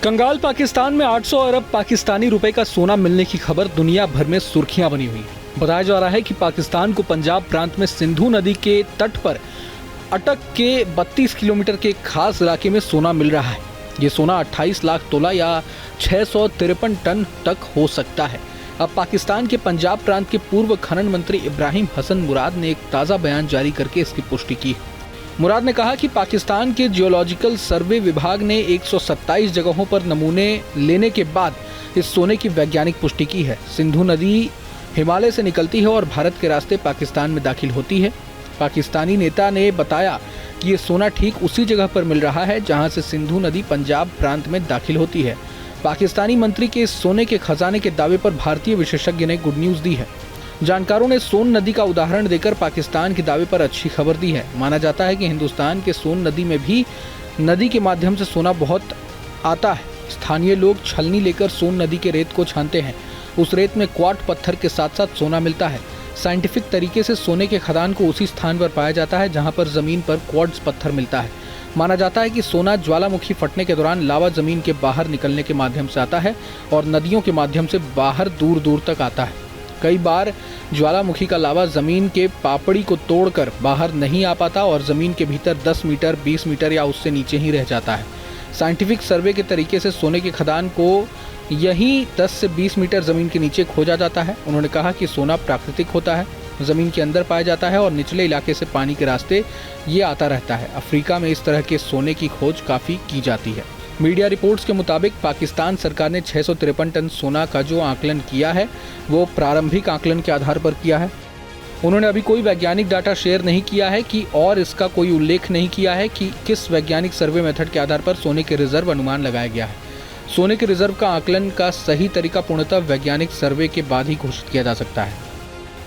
कंगाल पाकिस्तान में 800 अरब पाकिस्तानी रुपए का सोना मिलने की खबर दुनिया भर में सुर्खियां बनी हुई है। बताया जा रहा है कि पाकिस्तान को पंजाब प्रांत में सिंधु नदी के तट पर अटक के 32 किलोमीटर के खास इलाके में सोना मिल रहा है। ये सोना 28 लाख तोला या 653 टन तक हो सकता है। अब पाकिस्तान के पंजाब प्रांत के पूर्व खनन मंत्री इब्राहिम हसन मुराद ने एक ताज़ा बयान जारी करके इसकी पुष्टि की। मुराद ने कहा कि पाकिस्तान के जियोलॉजिकल सर्वे विभाग ने 127 जगहों पर नमूने लेने के बाद इस सोने की वैज्ञानिक पुष्टि की है। सिंधु नदी हिमालय से निकलती है और भारत के रास्ते पाकिस्तान में दाखिल होती है। पाकिस्तानी नेता ने बताया कि ये सोना ठीक उसी जगह पर मिल रहा है जहां से सिंधु नदी पंजाब प्रांत में दाखिल होती है। पाकिस्तानी मंत्री के इस सोने के खजाने के दावे पर भारतीय विशेषज्ञ ने गुड न्यूज़ दी है। जानकारों ने सोन नदी का उदाहरण देकर पाकिस्तान के दावे पर अच्छी खबर दी है। माना जाता है कि हिंदुस्तान के सोन नदी में भी नदी के माध्यम से सोना बहुत आता है। स्थानीय लोग छलनी लेकर सोन नदी के रेत को छानते हैं। उस रेत में क्वार्ट पत्थर के साथ साथ सोना मिलता है। साइंटिफिक तरीके से सोने के खदान को उसी स्थान पर पाया जाता है जहां पर जमीन पर क्वार्ट्ज पत्थर मिलता है। माना जाता है कि सोना ज्वालामुखी फटने के दौरान लावा जमीन के बाहर निकलने के माध्यम से आता है और नदियों के माध्यम से बाहर दूर दूर तक आता है। कई बार ज्वालामुखी का लावा जमीन के पापड़ी को तोड़कर बाहर नहीं आ पाता और जमीन के भीतर 10 मीटर, 20 मीटर या उससे नीचे ही रह जाता है। साइंटिफिक सर्वे के तरीके से सोने के खदान को यहीं 10 से 20 मीटर जमीन के नीचे खोजा जाता है। उन्होंने कहा कि सोना प्राकृतिक होता है, जमीन के अंदर पाया जाता है और निचले इलाके से पानी के रास्ते ये आता रहता है। अफ्रीका में इस तरह के सोने की खोज काफ़ी की जाती है। मीडिया रिपोर्ट्स के मुताबिक पाकिस्तान सरकार ने 653 टन सोना का जो आकलन किया है वो प्रारंभिक आकलन के आधार पर किया है। उन्होंने अभी कोई वैज्ञानिक डाटा शेयर नहीं किया है कि और इसका कोई उल्लेख नहीं किया है कि किस वैज्ञानिक सर्वे मेथड के आधार पर सोने के रिजर्व अनुमान लगाया गया है। सोने के रिजर्व का आकलन का सही तरीका पूर्णतः वैज्ञानिक सर्वे के बाद ही घोषित किया जा सकता है।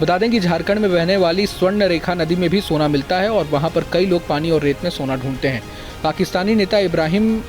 बता दें कि झारखंड में बहने वाली स्वर्ण रेखा नदी में भी सोना मिलता है और वहां पर कई लोग पानी और रेत में सोना ढूंढते हैं। पाकिस्तानी नेता इब्राहिम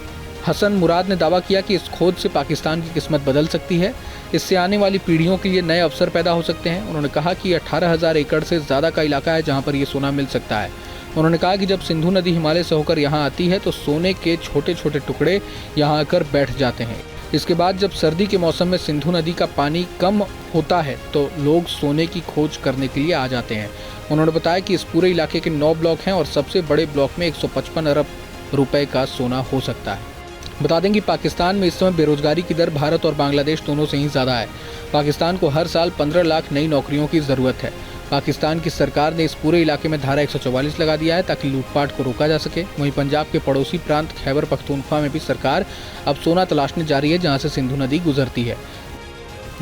हसन मुराद ने दावा किया कि इस खोज से पाकिस्तान की किस्मत बदल सकती है। इससे आने वाली पीढ़ियों के लिए नए अवसर पैदा हो सकते हैं। उन्होंने कहा कि 18,000 एकड़ से ज़्यादा का इलाका है जहां पर ये सोना मिल सकता है। उन्होंने कहा कि जब सिंधु नदी हिमालय से होकर यहाँ आती है तो सोने के छोटे छोटे टुकड़े यहाँ आकर बैठ जाते हैं। इसके बाद जब सर्दी के मौसम में सिंधु नदी का पानी कम होता है तो लोग सोने की खोज करने के लिए आ जाते हैं। उन्होंने बताया कि इस पूरे इलाके के 9 ब्लॉक हैं और सबसे बड़े ब्लॉक में 155 अरब रुपए का सोना हो सकता है। बता दें कि पाकिस्तान में इस समय बेरोजगारी की दर भारत और बांग्लादेश दोनों से ही ज़्यादा है। पाकिस्तान को हर साल 15 लाख नई नौकरियों की ज़रूरत है। पाकिस्तान की सरकार ने इस पूरे इलाके में धारा 144 लगा दिया है ताकि लूटपाट को रोका जा सके। वहीं पंजाब के पड़ोसी प्रांत खैबर पख्तूनख्वा में भी सरकार अब सोना तलाशने जा रही है जहां से सिंधु नदी गुजरती है।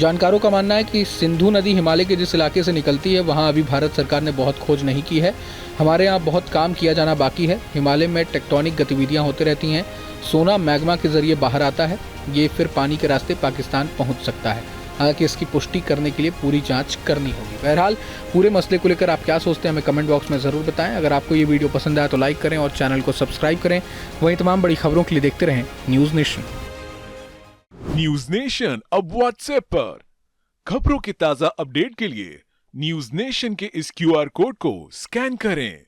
जानकारों का मानना है कि सिंधु नदी हिमालय के जिस इलाके से निकलती है वहां अभी भारत सरकार ने बहुत खोज नहीं की है। हमारे यहाँ बहुत काम किया जाना बाकी है। हिमालय में टेक्टोनिक गतिविधियाँ होती रहती हैं। सोना मैग्मा के जरिए बाहर आता है, ये फिर पानी के रास्ते पाकिस्तान पहुँच सकता है। हालांकि इसकी पुष्टि करने के लिए पूरी जांच करनी होगी। बहरहाल पूरे मसले को लेकर आप क्या सोचते हैं हमें कमेंट बॉक्स में ज़रूर बताएं। अगर आपको ये वीडियो पसंद आया तो लाइक करें और चैनल को सब्सक्राइब करें। वहीं तमाम बड़ी खबरों के लिए देखते रहें न्यूज़ नेशन। न्यूज़ नेशन अब व्हाट्सएप पर खबरों के ताज़ा अपडेट के लिए न्यूज़ नेशन के इस QR कोड को स्कैन करें।